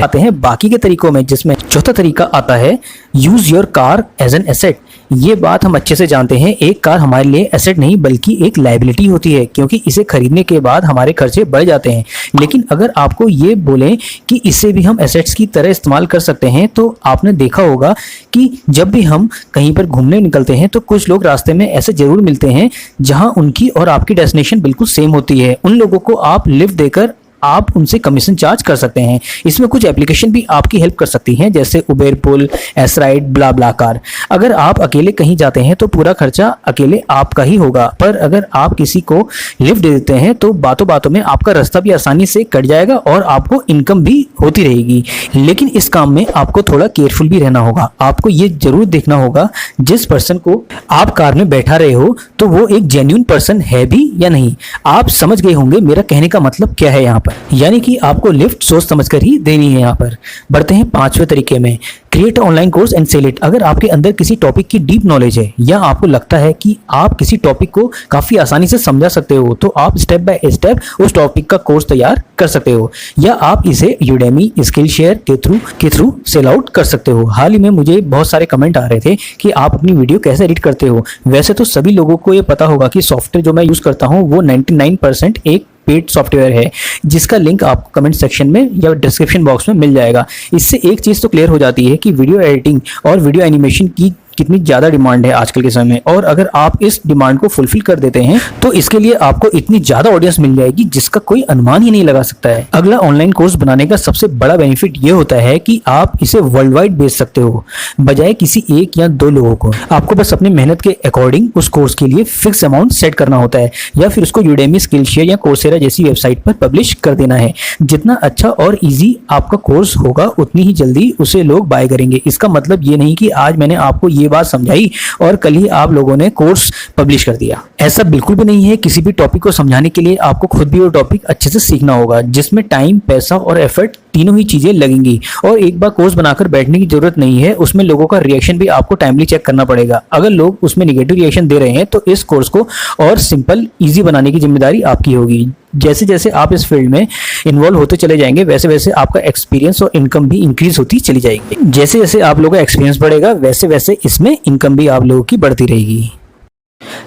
आते हैं बाकी के तरीकों में, जिसमें चौथा तरीका आता है use your car as an asset. ये बात हम अच्छे से जानते हैं, एक कार हमारे लिए एसेट नहीं बल्कि एक लायबिलिटी होती है, क्योंकि इसे खरीदने के बाद हमारे खर्चे बढ़ जाते हैं। लेकिन अगर आपको ये बोलें कि इसे भी हम एसेट्स की तरह इस्तेमाल कर सकते हैं, तो आपने देखा होगा कि जब भी हम कहीं पर घूमने निकलते हैं तो कुछ लोग रास्ते में ऐसे जरूर मिलते हैं जहां उनकी और आपकी डेस्टिनेशन बिल्कुल सेम होती है। उन लोगों को आप लिफ्ट देकर आप उनसे कमीशन चार्ज कर सकते हैं। इसमें कुछ एप्लीकेशन भी आपकी हेल्प कर सकती हैं, जैसे उबेर पुल, एस राइड, ब्ला ब्ला कार। अगर आप अकेले कहीं जाते हैं तो पूरा खर्चा अकेले आपका ही होगा, पर अगर आप किसी को लिफ्ट दे देते हैं तो बातों बातों में आपका रास्ता भी आसानी से कट जाएगा और आपको इनकम भी होती रहेगी। लेकिन इस काम में आपको थोड़ा केयरफुल भी रहना होगा। आपको ये जरूर देखना होगा जिस पर्सन को आप कार में बैठा रहे हो तो वो एक जेन्युइन पर्सन है भी या नहीं। आप समझ गए होंगे मेरा कहने का मतलब क्या है यहाँ पर, यानी कि आपको लिफ्ट सोच समझकर ही देनी है। यहाँ पर बढ़ते हैं पांचवें तरीके में, create online course and sell it. अगर आपके अंदर किसी टॉपिक की डीप नॉलेज है या आपको लगता है कि आप किसी टॉपिक को काफी आसानी से समझा सकते हो, तो आप स्टेप बाय स्टेप उस टॉपिक का कोर्स तैयार कर सकते हो, या आप इसे यूडेमी, स्किल शेयर के थ्रू सेल आउट कर सकते हो। हाल ही में मुझे बहुत सारे कमेंट आ रहे थे कि आप अपनी वीडियो कैसे एडिट करते हो। वैसे तो सभी लोगों को ये पता होगा कि सॉफ्टवेयर जो मैं यूज करता हूँ वो 99% एक पेड सॉफ्टवेयर है, जिसका लिंक आपको कमेंट सेक्शन में या डिस्क्रिप्शन बॉक्स में मिल जाएगा। इससे एक चीज़ तो क्लियर हो जाती है कि वीडियो एडिटिंग और वीडियो एनिमेशन की कितनी ज़्यादा डिमांड है आजकल के समय में, और अगर आप इस डिमांड को फुलफिल कर देते हैं तो इसके लिए आपको इतनी ज़्यादा ऑडियंस मिल जाएगी जिसका कोई अनुमान ही नहीं लगा सकता है। अगला ऑनलाइन कोर्स बनाने का सबसे बड़ा बेनिफिट ये होता है कि आप इसे वर्ल्ड वाइड बेच सकते हो, बजाय किसी एक या दो लोगों को। आपको बस अपनी मेहनत के अकॉर्डिंग उस कोर्स के लिए फिक्स अमाउंट सेट करना होता है, या फिर उसको यूडेमी, स्किल शेयर या कोर्सेरा जैसी वेबसाइट पर पब्लिश कर देना है। जितना अच्छा और ईजी आपका कोर्स होगा उतनी ही जल्दी उसे लोग बाय करेंगे। इसका मतलब ये नहीं कि आज मैंने आपको ये बात समझाई और कल ही आप लोगों ने कोर्स पब्लिश कर दिया। ऐसा बिल्कुल भी नहीं है। किसी भी टॉपिक को समझाने के लिए आपको खुद भी वो टॉपिक अच्छे से सीखना होगा, जिसमें टाइम, पैसा और एफर्ट तीनों ही चीजें लगेंगी। और एक बार कोर्स बनाकर बैठने की जरूरत नहीं है, उसमें लोगों का रिएक्शन भी आपको टाइमली चेक करना पड़ेगा। अगर लोग उसमें निगेटिव रिएक्शन दे रहे हैं तो इस कोर्स को और सिंपल, ईजी बनाने की जिम्मेदारी आपकी होगी। जैसे जैसे आप इस फील्ड में इन्वॉल्व होते चले जाएंगे वैसे वैसे आपका एक्सपीरियंस और इनकम भी इंक्रीज होती चली जाएगी। जैसे जैसे आप लोगों का एक्सपीरियंस बढ़ेगा वैसे वैसे इसमें इनकम भी आप लोगों की बढ़ती रहेगी।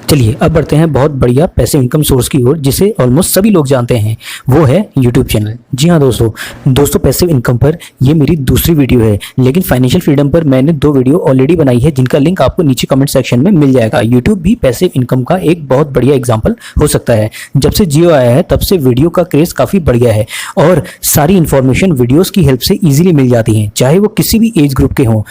चलिए अब बढ़ते हैं बहुत बढ़िया पैसे इनकम सोर्स की ओर, जिसे ऑलमोस्ट सभी लोग जानते हैं, वो है यूट्यूब चैनल। जी हाँ दोस्तों पैसिव इनकम पर ये मेरी दूसरी वीडियो है, लेकिन फाइनेंशियल फ्रीडम पर मैंने 2 वीडियो ऑलरेडी बनाई है, जिनका लिंक आपको नीचे कमेंट सेक्शन में मिल जाएगा। यूट्यूब भी पैसिव इनकम का एक बहुत बढ़िया एग्जाम्पल हो सकता है। जब से जियो आया है तब से वीडियो का क्रेज काफी बढ़ गया है और सारी इन्फॉर्मेशन वीडियोस की हेल्प से इजीली मिल जाती है, चाहे वो किसी भी एज ग्रुप के हों।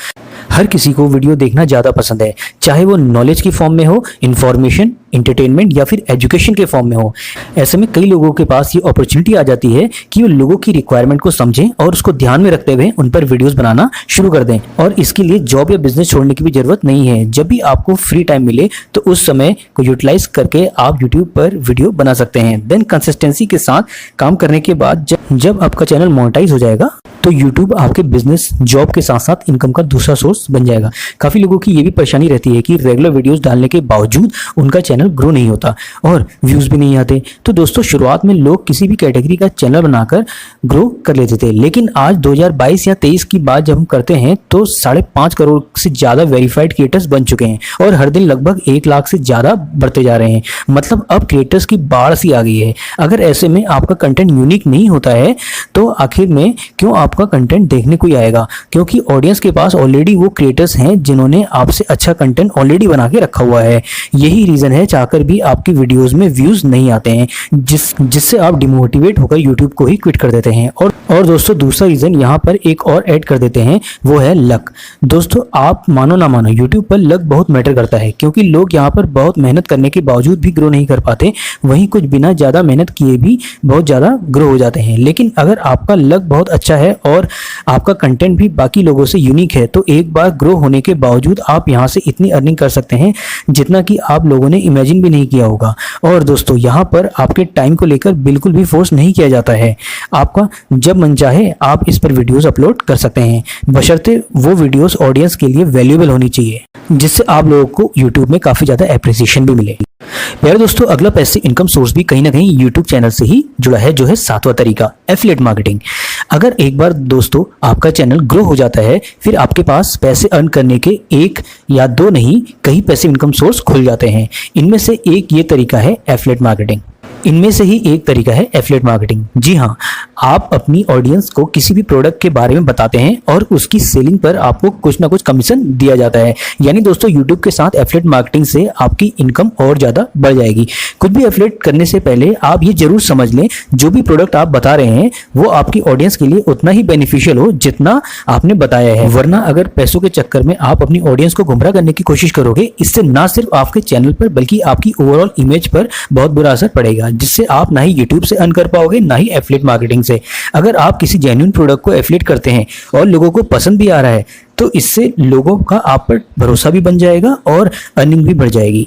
हर किसी को वीडियो देखना ज्यादा पसंद है, चाहे वो नॉलेज की फॉर्म में हो, इंफॉर्मेशन, एंटरटेनमेंट या फिर एजुकेशन के फॉर्म में हो। ऐसे में कई लोगों के पास ये अपॉर्चुनिटी आ जाती है कि वो लोगों की रिक्वायरमेंट को समझें और उसको ध्यान में रखते हुए उन पर वीडियोस बनाना शुरू कर दें। और इसके लिए जॉब या बिजनेस छोड़ने की भी जरूरत नहीं है। जब भी आपको फ्री टाइम मिले तो उस समय को यूटिलाइज करके आप यूट्यूब पर वीडियो बना सकते हैं। देन कंसिस्टेंसी के साथ काम करने के बाद जब आपका चैनल मोनेटाइज हो जाएगा तो यूट्यूब आपके बिजनेस, जॉब के साथ साथ इनकम का दूसरा सोर्स बन जाएगा। काफी लोगों की ये भी परेशानी रहती है कि रेगुलर वीडियोस डालने के बावजूद उनका चैनल ग्रो नहीं होता और व्यूज भी नहीं आते। तो दोस्तों शुरुआत में लोग किसी भी कैटेगरी का चैनल बनाकर ग्रो कर लेते थे, लेकिन आज 2022 या 23 की बात जब हम करते हैं तो 5.5 करोड़ से ज्यादा वेरीफाइड क्रिएटर्स बन चुके हैं और हर दिन लगभग 1 लाख से ज्यादा बढ़ते जा रहे हैं। मतलब अब क्रिएटर्स की बाढ़ सी आ गई है। अगर ऐसे में आपका कंटेंट यूनिक नहीं होता है तो आखिर में क्यों आपका कंटेंट देखने कोई आएगा? क्योंकि ऑडियंस के पास ऑलरेडी वो क्रिएटर्स हैं जिन्होंने आपसे अच्छा कंटेंट ऑलरेडी बना के रखा हुआ है। यही रीजन है चाहकर भी आपकी वीडियोस में व्यूज नहीं आते हैं, जिससे आप डिमोटिवेट होकर यूट्यूब को ही क्विट कर देते हैं। और दोस्तों दूसरा रीजन यहाँ पर एक और ऐड कर देते हैं, वो है लक। दोस्तों आप मानो ना मानो यूट्यूब पर लक बहुत मैटर करता है, क्योंकि लोग यहाँ पर बहुत मेहनत करने के बावजूद भी ग्रो नहीं कर पाते, वहीं कुछ बिना ज्यादा मेहनत किए भी बहुत ज्यादा ग्रो हो जाते हैं। लेकिन अगर आपका लक बहुत अच्छा है और आपका कंटेंट भी बाकी लोगों से यूनिक है तो एक बार ग्रो होने के बावजूद आप यहाँ से इतनी अर्निंग कर सकते हैं जितना कि आप लोगों ने इमेजिन भी नहीं किया होगा। और दोस्तों यहाँ पर आपके टाइम को लेकर बिल्कुल भी फोर्स नहीं किया जाता है। आपका जब मन चाहे आप इस पर वीडियोस अपलोड कर सकते हैं, बशर्ते वो वीडियोस ऑडियंस के लिए वैल्यूएबल होनी चाहिए, जिससे आप लोगों को यूट्यूब में काफी ज्यादा एप्रिसिएशन भी मिले। प्यारे दोस्तों, अगला पैसिव इनकम सोर्स भी कहीं ना कहीं यूट्यूब चैनल से ही जुड़ा है, जो है 7वां तरीका, एफिलिएट मार्केटिंग। अगर एक बार दोस्तों आपका चैनल ग्रो हो जाता है, फिर आपके पास पैसे अर्न करने के एक या दो नहीं, कई पैसिव इनकम सोर्स खुल जाते हैं। इनमें से एक ये तरीका है एफिलिएट मार्केटिंग। इनमें से ही एक तरीका है एफिलिएट मार्केटिंग। जी हाँ, आप अपनी ऑडियंस को किसी भी प्रोडक्ट के बारे में बताते हैं और उसकी सेलिंग पर आपको कुछ ना कुछ कमीशन दिया जाता है। यानी दोस्तों, यूट्यूब के साथ एफिलिएट मार्केटिंग से आपकी इनकम और ज़्यादा बढ़ जाएगी। कुछ भी एफिलिएट करने से पहले आप ये जरूर समझ लें, जो भी प्रोडक्ट आप बता रहे हैं वो आपकी ऑडियंस के लिए उतना ही बेनिफिशियल हो जितना आपने बताया है। वरना अगर पैसों के चक्कर में आप अपनी ऑडियंस को गुमराह करने की कोशिश करोगे, इससे ना सिर्फ आपके चैनल पर बल्कि आपकी ओवरऑल इमेज पर बहुत बुरा असर पड़ेगा, जिससे आप ना ही यूट्यूब से अर्न कर पाओगे, ना ही एफिलिएट मार्केटिंग से। अगर आप किसी जेन्युइन प्रोडक्ट को एफिलिएट करते हैं और लोगों को पसंद भी आ रहा है, तो इससे लोगों का आप पर भरोसा भी बन जाएगा और अर्निंग भी बढ़ जाएगी।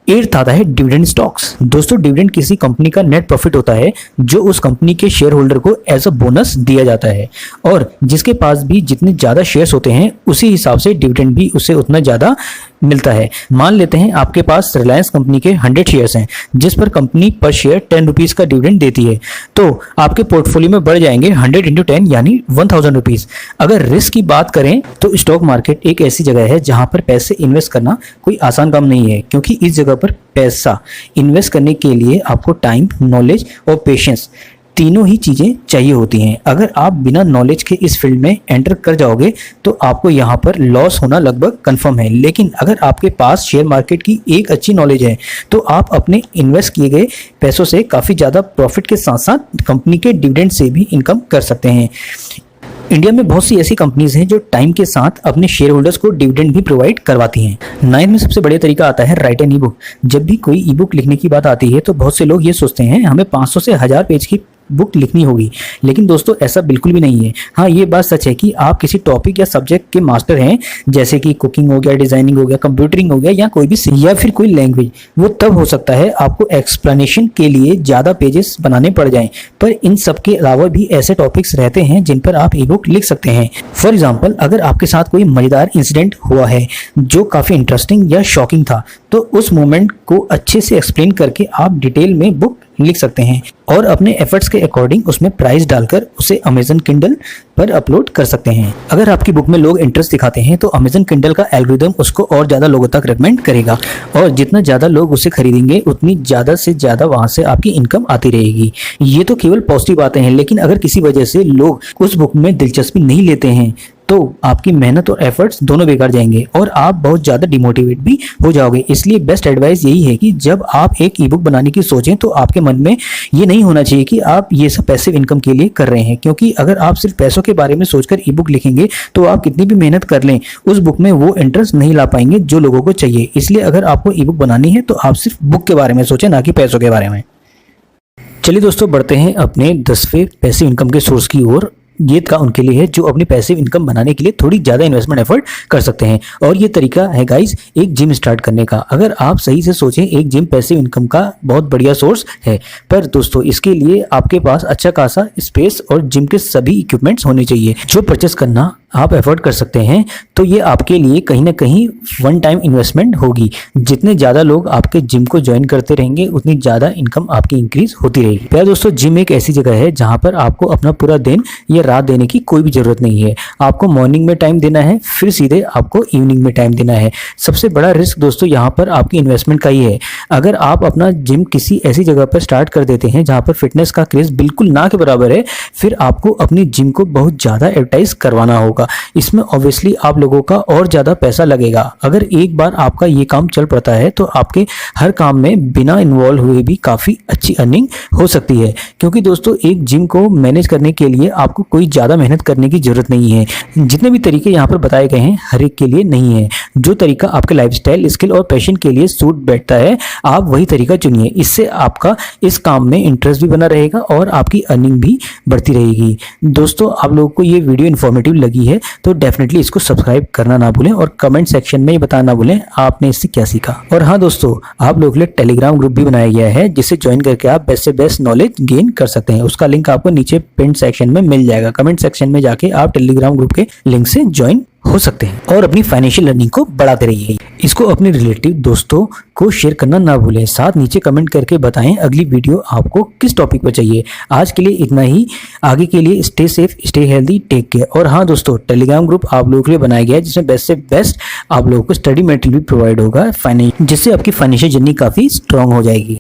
8th आता है डिविडेंड स्टॉक्स। दोस्तों, डिविडेंड किसी कंपनी का नेट प्रॉफिट होता है जो उस कंपनी के शेयर होल्डर को एज अ बोनस दिया जाता है, और जिसके पास भी जितने ज़्यादा शेयर्स होते हैं उसी हिसाब से डिविडेंड भी उसे उतना ज़्यादा मिलता है। मान लेते हैं आपके पास रिलायंस कंपनी के 100 शेयर्स हैं, जिस पर कंपनी पर शेयर 10 रुपीज़ का डिविडेंड देती है, तो आपके पोर्टफोलियो में बढ़ जाएंगे 100 × 10 यानी 1000 रुपीज़। अगर रिस्क की बात करें तो स्टॉक मार्केट एक ऐसी जगह है जहां पर पैसे इन्वेस्ट करना कोई आसान काम नहीं है, क्योंकि इस जगह पर पैसा इन्वेस्ट करने के लिए आपको टाइम, नॉलेज और पेशेंस तीनों ही चीज़ें चाहिए होती हैं। अगर आप बिना नॉलेज के इस फील्ड में एंटर कर जाओगे तो आपको यहाँ पर लॉस होना लगभग कंफर्म है। लेकिन अगर आपके पास शेयर मार्केट की एक अच्छी नॉलेज है तो आप अपने इन्वेस्ट किए गए पैसों से काफ़ी ज़्यादा प्रॉफिट के साथ साथ कंपनी के डिविडेंड से भी इनकम कर सकते हैं। इंडिया में बहुत सी ऐसी कंपनीज हैं जो टाइम के साथ अपने शेयर होल्डर्स को डिविडेंड भी प्रोवाइड करवाती हैं। 9th में सबसे बढ़िया तरीका आता है राइट एन ई बुक। जब भी कोई ई बुक लिखने की बात आती है तो बहुत से लोग ये सोचते हैं हमें 500 से 1000 पेज की बुक लिखनी होगी, लेकिन दोस्तों ऐसा बिल्कुल भी नहीं है। हाँ, ये बात सच है कि आप किसी टॉपिक या सब्जेक्ट के मास्टर हैं, जैसे कि कुकिंग हो गया, डिजाइनिंग हो गया, कंप्यूटरिंग हो गया, या कोई भी या फिर कोई लैंग्वेज, वो तब हो सकता है आपको एक्सप्लेनेशन के लिए ज़्यादा पेजेस बनाने पड़ जाएं। पर इन सब के अलावा भी ऐसे टॉपिक्स रहते हैं जिन पर आप ई बुक लिख सकते हैं। फॉर एग्जाम्पल, अगर आपके साथ कोई मज़ेदार इंसिडेंट हुआ है जो काफ़ी इंटरेस्टिंग या शॉकिंग था, तो उस मोमेंट को अच्छे से एक्सप्लेन करके आप डिटेल में बुक लिख सकते हैं और अपने एफर्ट्स के अकॉर्डिंग उसमें प्राइस डालकर उसे अमेजन किंडल पर अपलोड कर सकते हैं। अगर आपकी बुक में लोग इंटरेस्ट दिखाते हैं तो अमेजन किंडल का एल्गोरिदम उसको और ज़्यादा लोगों तक रिकमेंड करेगा, और जितना ज़्यादा लोग उसे खरीदेंगे उतनी ज़्यादा से ज़्यादा वहाँ से आपकी इनकम आती रहेगी। ये तो केवल पॉजिटिव बातें हैं, लेकिन अगर किसी वजह से लोग उस बुक में दिलचस्पी नहीं लेते हैं तो आपकी मेहनत और एफर्ट्स दोनों बेकार जाएंगे और आप बहुत ज़्यादा डिमोटिवेट भी हो जाओगे। इसलिए बेस्ट एडवाइस यही है कि जब आप एक ई बुक बनाने की सोचें तो आपके मन में ये नहीं होना चाहिए कि आप ये सब पैसिव इनकम के लिए कर रहे हैं, क्योंकि अगर आप सिर्फ पैसों के बारे में सोचकर ई बुक लिखेंगे तो आप कितनी भी मेहनत कर लें उस बुक में वो इंटरेस्ट नहीं ला पाएंगे जो लोगों को चाहिए। इसलिए अगर आपको ई बुक बनानी है तो आप सिर्फ बुक के बारे में सोचें, ना कि पैसों के बारे में। चलिए दोस्तों, बढ़ते हैं अपने 10वें पैसिव इनकम के सोर्स की ओर। ये का उनके लिए है जो अपनी पैसिव इनकम बनाने के लिए थोड़ी ज़्यादा इन्वेस्टमेंट एफर्ट कर सकते हैं, और ये तरीका है गाइस एक जिम स्टार्ट करने का। अगर आप सही से सोचें, एक जिम पैसिव इनकम का बहुत बढ़िया सोर्स है, पर दोस्तों इसके लिए आपके पास अच्छा खासा स्पेस और जिम के सभी इक्विपमेंट्स होने चाहिए जो परचेस करना आप एफोर्ड कर सकते हैं। तो ये आपके लिए कहीं ना कहीं वन टाइम इन्वेस्टमेंट होगी। जितने ज़्यादा लोग आपके जिम को ज्वाइन करते रहेंगे उतनी ज़्यादा इनकम आपकी इंक्रीज होती रहेगी। प्यारे दोस्तों, जिम एक ऐसी जगह है जहाँ पर आपको अपना पूरा दिन या रात देने की कोई भी ज़रूरत नहीं है। आपको मॉर्निंग में टाइम देना है, फिर सीधे आपको इवनिंग में टाइम देना है। सबसे बड़ा रिस्क दोस्तों यहाँ पर आपकी इन्वेस्टमेंट का ही है। अगर आप अपना जिम किसी ऐसी जगह पर स्टार्ट कर देते हैं जहाँ पर फिटनेस का क्रेज बिल्कुल ना के बराबर है, फिर आपको अपनी जिम को बहुत ज़्यादा एडवर्टाइज करवाना होगा। इसमें ऑब्वियसली आप लोगों का और ज़्यादा पैसा लगेगा। अगर एक बार आपका ये काम चल पड़ता है तो आपके हर काम में बिना इन्वॉल्व हुए भी काफ़ी अच्छी अर्निंग हो सकती है, क्योंकि दोस्तों एक जिम को मैनेज करने के लिए आपको कोई ज़्यादा मेहनत करने की ज़रूरत नहीं है। जितने भी तरीके यहाँ पर बताए गए हैं हर एक के लिए नहीं है। जो तरीका आपके लाइफस्टाइल, स्किल और पैशन के लिए सूट बैठता है आप वही तरीका चुनिए। इससे आपका इस काम में इंटरेस्ट भी बना रहेगा और आपकी अर्निंग भी बढ़ती रहेगी। दोस्तों, आप लोगों को ये वीडियो इन्फॉर्मेटिव लगी है तो डेफिनेटली इसको सब्सक्राइब करना ना भूलें और कमेंट सेक्शन में ये बताना ना भूलें आपने इससे क्या सीखा। और हाँ दोस्तों, आप लोगों के लिए टेलीग्राम ग्रुप भी बनाया गया है जिसे ज्वाइन करके आप बेस्ट से बेस्ट नॉलेज गेन कर सकते हैं। उसका लिंक आपको नीचे पिन सेक्शन में मिल जाएगा। कमेंट सेक्शन में जाके आप टेलीग्राम ग्रुप के लिंक से ज्वाइन हो सकते हैं और अपनी फाइनेंशियल लर्निंग को बढ़ाते रहिए। इसको अपने रिलेटिव दोस्तों को शेयर करना ना भूलें। साथ नीचे कमेंट करके बताएं अगली वीडियो आपको किस टॉपिक पर चाहिए। आज के लिए इतना ही। आगे के लिए stay safe, stay healthy, take care. और हाँ दोस्तों, टेलीग्राम ग्रुप आप लोगों के लिए बनाया गया है जिसमें बेस्ट से बेस्ट आप लोगों को स्टडी मटेरियल भी प्रोवाइड होगा जिससे आपकी फाइनेंशियल जर्नी काफ़ी स्ट्रांग हो जाएगी।